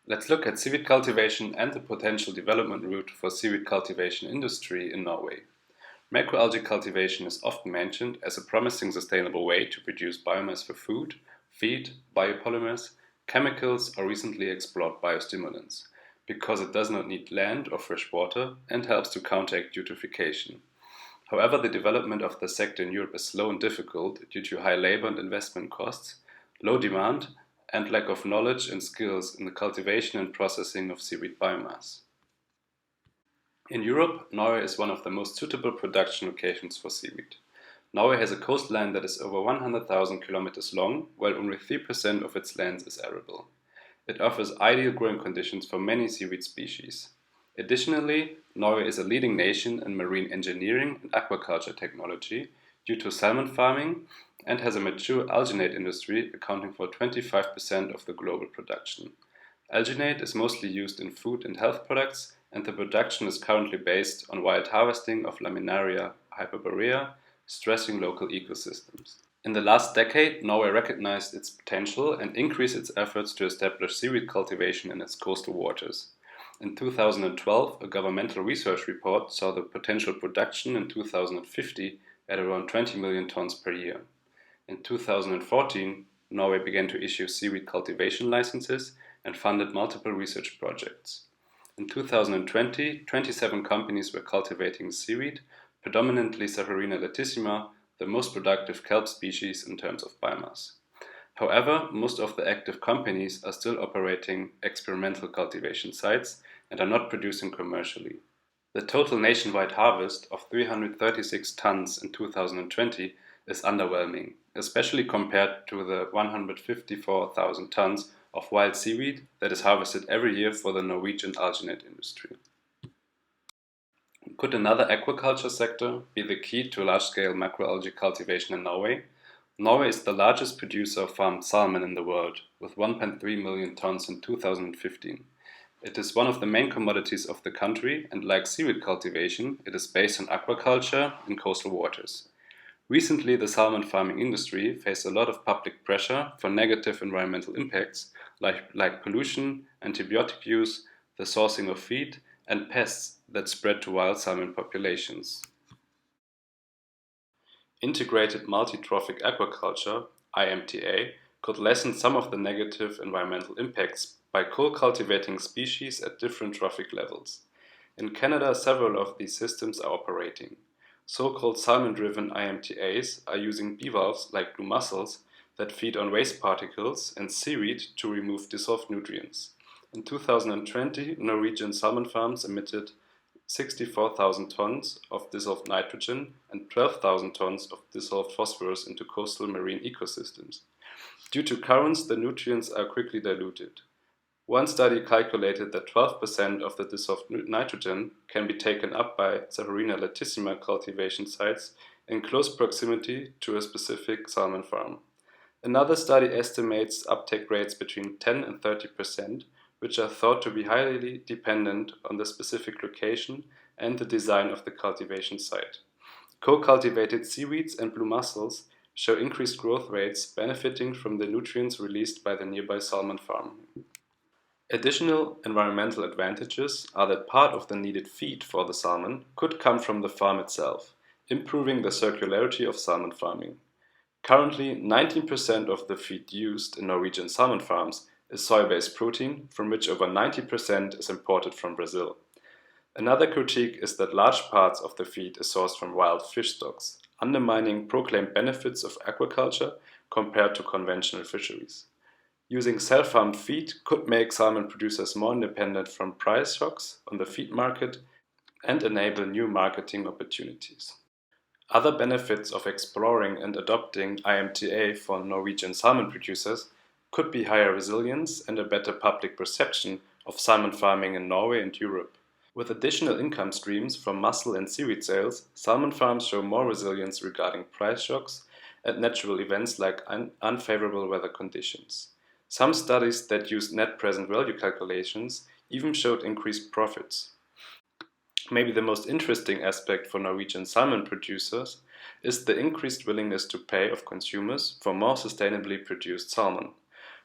Let's look at seaweed cultivation and the potential development route for seaweed cultivation industry in Norway. Macroalgae cultivation is often mentioned as a promising sustainable way to produce biomass for food, feed, biopolymers, chemicals or recently explored biostimulants, because it does not need land or fresh water and helps to counteract eutrophication. However, the development of the sector in Europe is slow and difficult due to high labor and investment costs, low demand, and lack of knowledge and skills in the cultivation and processing of seaweed biomass. In Europe, Norway is one of the most suitable production locations for seaweed. Norway has a coastline that is over 100,000 kilometers long, while only 3% of its land is arable. It offers ideal growing conditions for many seaweed species. Additionally, Norway is a leading nation in marine engineering and aquaculture technology due to salmon farming and has a mature alginate industry accounting for 25% of the global production. Alginate is mostly used in food and health products, and the production is currently based on wild harvesting of Laminaria hyperborea, stressing local ecosystems. In the last decade, Norway recognized its potential and increased its efforts to establish seaweed cultivation in its coastal waters. In 2012, a governmental research report saw the potential production in 2050 at around 20 million tons per year. In 2014, Norway began to issue seaweed cultivation licenses and funded multiple research projects. In 2020, 27 companies were cultivating seaweed, predominantly Saccharina latissima, the most productive kelp species in terms of biomass. However, most of the active companies are still operating experimental cultivation sites and are not producing commercially. The total nationwide harvest of 336 tons in 2020 is underwhelming, especially compared to the 154,000 tons of wild seaweed that is harvested every year for the Norwegian alginate industry. Could another aquaculture sector be the key to large-scale macroalgae cultivation in Norway? Norway is the largest producer of farmed salmon in the world, with 1.3 million tons in 2015. It is one of the main commodities of the country, and like seaweed cultivation, it is based on aquaculture in coastal waters. Recently, the salmon farming industry faced a lot of public pressure for negative environmental impacts like pollution, antibiotic use, the sourcing of feed, and pests that spread to wild salmon populations. Integrated multi-trophic aquaculture, IMTA, could lessen some of the negative environmental impacts by co-cultivating species at different trophic levels. In Canada, several of these systems are operating. So-called salmon-driven IMTAs are using bivalves like blue mussels that feed on waste particles and seaweed to remove dissolved nutrients. In 2020, Norwegian salmon farms emitted 64,000 tons of dissolved nitrogen and 12,000 tons of dissolved phosphorus into coastal marine ecosystems. Due to currents, the nutrients are quickly diluted. One study calculated that 12% of the dissolved nitrogen can be taken up by Saccharina latissima cultivation sites in close proximity to a specific salmon farm. Another study estimates uptake rates between 10 and 30%, which are thought to be highly dependent on the specific location and the design of the cultivation site. Co-cultivated seaweeds and blue mussels show increased growth rates benefiting from the nutrients released by the nearby salmon farm. Additional environmental advantages are that part of the needed feed for the salmon could come from the farm itself, improving the circularity of salmon farming. Currently, 19% of the feed used in Norwegian salmon farms is soy-based protein, from which over 90% is imported from Brazil. Another critique is that large parts of the feed is sourced from wild fish stocks, undermining proclaimed benefits of aquaculture compared to conventional fisheries. Using self-farmed feed could make salmon producers more independent from price shocks on the feed market and enable new marketing opportunities. Other benefits of exploring and adopting IMTA for Norwegian salmon producers could be higher resilience and a better public perception of salmon farming in Norway and Europe. With additional income streams from mussel and seaweed sales, salmon farms show more resilience regarding price shocks and natural events like unfavorable weather conditions. Some studies that used net present value calculations even showed increased profits. Maybe the most interesting aspect for Norwegian salmon producers is the increased willingness to pay of consumers for more sustainably produced salmon.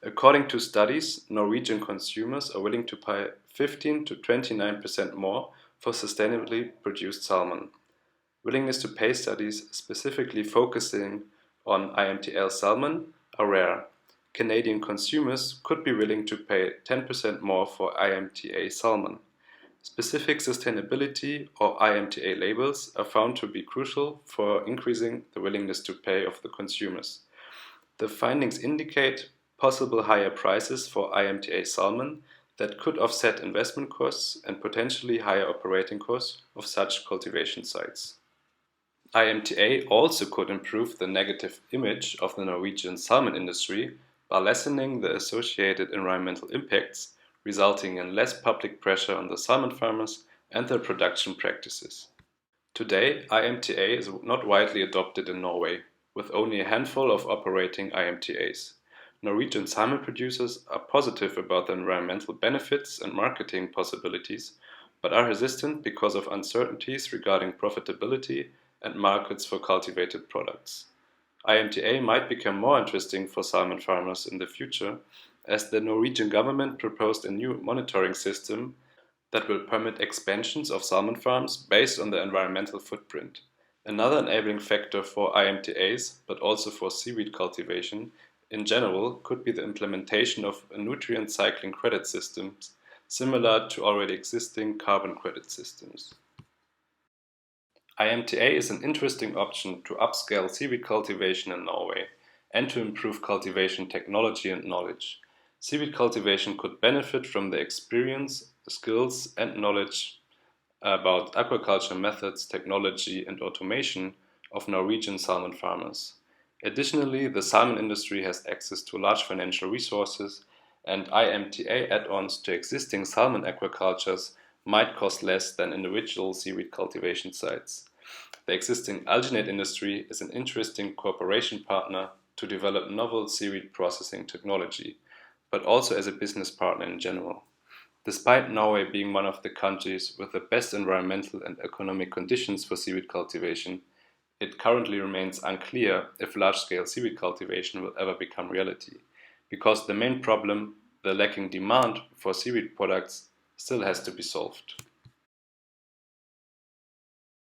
According to studies, Norwegian consumers are willing to pay 15 to 29% more for sustainably produced salmon. Willingness to pay studies specifically focusing on IMTL salmon are rare. Canadian consumers could be willing to pay 10% more for IMTA salmon. Specific sustainability or IMTA labels are found to be crucial for increasing the willingness to pay of the consumers. The findings indicate possible higher prices for IMTA salmon that could offset investment costs and potentially higher operating costs of such cultivation sites. IMTA also could improve the negative image of the Norwegian salmon industry by lessening the associated environmental impacts, resulting in less public pressure on the salmon farmers and their production practices. Today, IMTA is not widely adopted in Norway, with only a handful of operating IMTAs. Norwegian salmon producers are positive about the environmental benefits and marketing possibilities, but are hesitant because of uncertainties regarding profitability and markets for cultivated products. IMTA might become more interesting for salmon farmers in the future, as the Norwegian government proposed a new monitoring system that will permit expansions of salmon farms based on their environmental footprint. Another enabling factor for IMTAs, but also for seaweed cultivation in general, could be the implementation of a nutrient cycling credit systems similar to already existing carbon credit systems. IMTA is an interesting option to upscale seaweed cultivation in Norway and to improve cultivation technology and knowledge. Seaweed cultivation could benefit from the experience, skills, and knowledge about aquaculture methods, technology, and automation of Norwegian salmon farmers. Additionally, the salmon industry has access to large financial resources, and IMTA add-ons to existing salmon aquacultures might cost less than individual seaweed cultivation sites. The existing alginate industry is an interesting cooperation partner to develop novel seaweed processing technology, but also as a business partner in general. Despite Norway being one of the countries with the best environmental and economic conditions for seaweed cultivation, it currently remains unclear if large-scale seaweed cultivation will ever become reality, because the main problem, the lacking demand for seaweed products, still has to be solved.